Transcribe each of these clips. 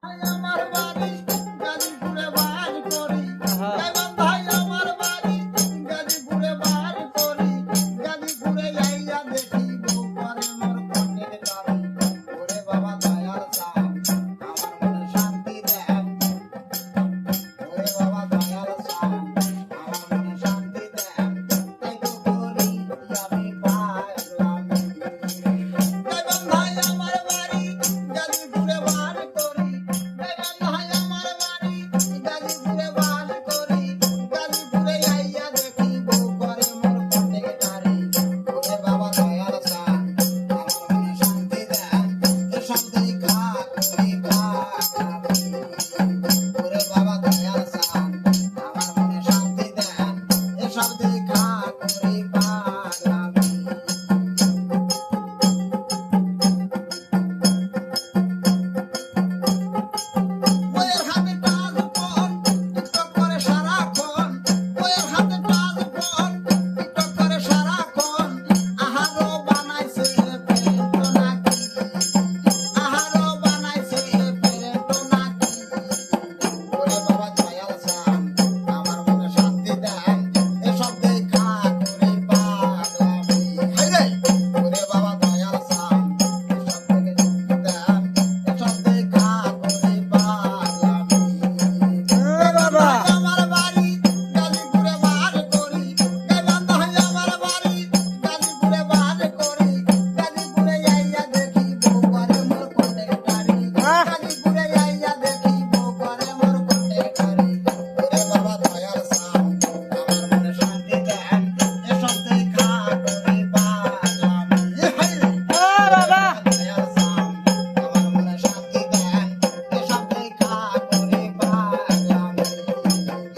আমার বাড়ি গাজীপুরে বাস করি, আহা, এবার ভাই আমার বাড়ি গাজীপুরে বাস করি, গাজীপুরে যাইয়া দেখি বউ করে মোর কন্যের গাড়ি। ওরে বাবা দয়াল সাম আমার মনে শান্তি দেন, ওরে বাবা দয়াল সাম আমার মনে শান্তি দেন, তাই তো করি আমি পাগলামি। এবার ভাই আমার বাড়ি গাজীপুরে বাস করি, এবার ভাই আমার বাড়ি গাজীপুরে বাস করি, গাজীপুরে আইয়া দেখি বউ করে মোর কন্যের গাড়ি। ওরে বাবা দয়াল সাম আমার মনে শান্তি দেন, এসব দেখা করি পাগলামি। ওরে বাবা দয়াল সাম আমার মনে শান্তি দেন, এসব দেখা করি পাগলামি। বইয়ের হাতে টাচ ফোন, টিকটক করে সারাক্ষণ, বইয়ের হাতে টাচ ফোন, টিকটক করে সারাক্ষণ, আহারো বানাইছে পেরেন্ট নাকি, আহারো বানাইছে পেরেন্ট নাকি। ওরে বাবা দয়াল সাম আমার মনে শান্তি দেন, এসব দেখা করি পাগলামি। হায়রে ওরে বাবা দয়াল সাম এসব থেকে দেন, এসব দেখা করি পাগলামি। এ বাবা আমার বাড়ি গাজীপুরে বাস করি, এবার ভাই আমার বাড়ি গাজীপুরে বাস করি, গাজীপুরে আইয়া দেখি বউ করে মোর কন্যের গাড়ি, গাজীপুরে আইয়া দেখি বউ করে মোর কন্যের গাড়ি। ওরে বাবা দয়াল সাম আমার মনে শান্তি দেন, এসব দেখা করি পাগলামি। হায়রে ও বাবা দয়াল সাম আমার মনে শান্তি দেন, এসব দেখা করি পাগলামি।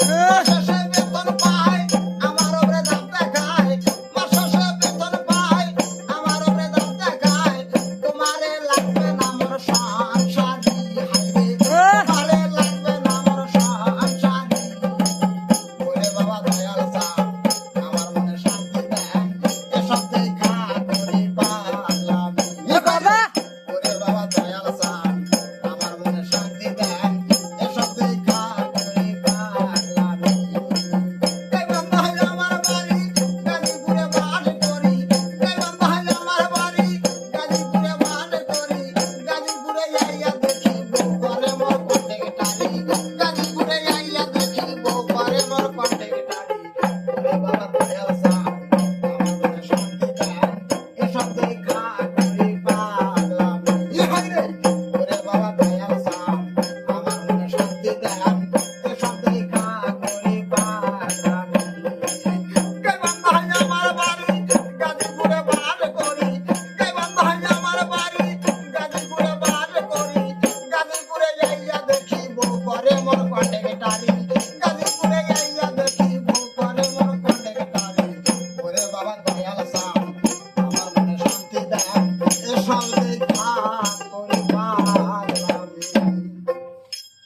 মাস শেষে বেতন পাই আমার ওপরে দাম দেখায়, মাস শেষে বেতন পাই আমার ওপরে দাম দেখায়, তোমারে লাগবে না মোর সংসারী। হায়রে তোমারে লাগবে না মোর সংসারী। ওরে বাবা দয়াল সাম আমার মনে শান্তি দেন, এসব দেখা করি পাগলামি। এ বাবা ওরে বাবা দয়াল সাম আমার মনে শান্তি দেন, এসব দেখা করি পাগলামি। এবার ভাই আমার বাড়ি গাজীপুরে বাস করি, এবার ভাই আমার বাড়ি গাজীপুরে বাস করি, গাজীপুরে আইয়া দেখি বউ করে মোর কন্যের গাড়ি, গাজীপুরে আইয়া দেখি বউ করে মোর কন্যের গাড়ি। ওরে বাবা দয়াল সাম আমার মনে শান্তি দেন, এসব দেখা করি পাগলামি। হায়রে ওরে বাবা দয়াল সাম আমার মনে শান্তি দেন, এসব দেখা করি পাগলামি। কেমন ভাই আমার বাড়ি গাজীপুরে বাস করি, কেমন ভাই আমার বাড়ি গাজীপুরে বাস করি, গাজীপুরে আইয়া দেখি বউ করে মোর কন্যের গাড়ি, গাজীপুরে আইয়া দেখি বউ করে মোর কন্যের গাড়ি। ওরে বাবা দয়াল সাম